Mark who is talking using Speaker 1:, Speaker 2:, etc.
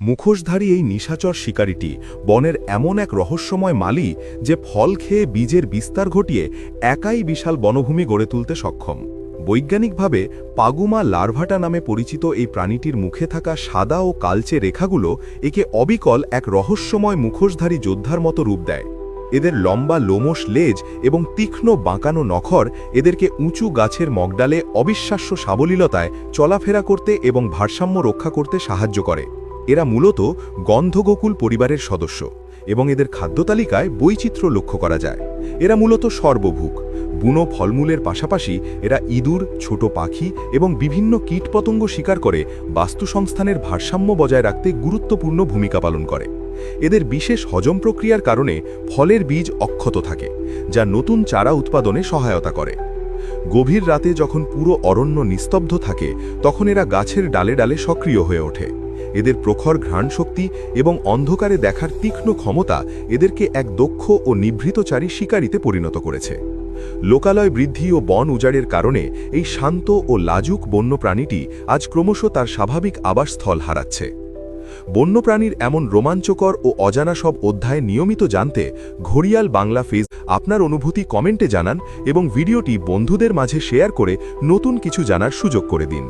Speaker 1: মুখোশধারী এই নিশাচর শিকারীটি বনের এমন এক রহস্যময় মালি যে ফল খেয়ে বীজের বিস্তার ঘটিয়ে একাই বিশাল বনভূমি গড়ে তুলতে সক্ষম। বৈজ্ঞানিকভাবে পাগুমা লার্ভাটা নামে পরিচিত এই প্রাণীটির মুখে থাকা সাদা ও কালচে রেখাগুলো একে অবিকল এক রহস্যময় মুখোশধারী যোদ্ধার মতো রূপ দেয়। এদের লম্বা লোমশ লেজ এবং তীক্ষ্ণ বাঁকানো নখর এদেরকে উঁচু গাছের মগডালে অবিশ্বাস্য সাবলীলতায় চলাফেরা করতে এবং ভারসাম্য রক্ষা করতে সাহায্য করে। এরা মূলত গন্ধগোকুল পরিবারের সদস্য এবং এদের খাদ্যতালিকায় বৈচিত্র্য লক্ষ্য করা যায়। এরা মূলত সর্বভুক। বুনো ফলমূলের পাশাপাশি এরা ইঁদুর, ছোট পাখি এবং বিভিন্ন কীটপতঙ্গ শিকার করে বাস্তুসংস্থানের ভারসাম্য বজায় রাখতে গুরুত্বপূর্ণ ভূমিকা পালন করে। এদের বিশেষ হজম প্রক্রিয়ার কারণে ফলের বীজ অক্ষত থাকে, যা নতুন চারা উৎপাদনে সহায়তা করে। গভীর রাতে যখন পুরো অরণ্য নিস্তব্ধ থাকে তখন এরা গাছের ডালে ডালে সক্রিয় হয়ে ওঠে। এদের প্রখর ঘ্রাণশক্তি এবং অন্ধকারে দেখার তীক্ষ্ণ ক্ষমতা এদেরকে এক দক্ষ ও নিভৃতচারী শিকারীতে পরিণত করেছে। লোকালয় বৃদ্ধি ও বন উজাড়ের কারণে এই শান্ত ও লাজুক বন্যপ্রাণীটি আজ ক্রমশ তার স্বাভাবিক আবাসস্থল হারাচ্ছে। বন্যপ্রাণীর এমন রোমাঞ্চকর ও অজানা সব অধ্যায় নিয়মিত জানতে ঘড়িয়াল বাংলা পেজ আপনার অনুভূতি কমেন্টে জানান এবং ভিডিওটি বন্ধুদের মাঝে শেয়ার করে নতুন কিছু জানার সুযোগ করে দিন।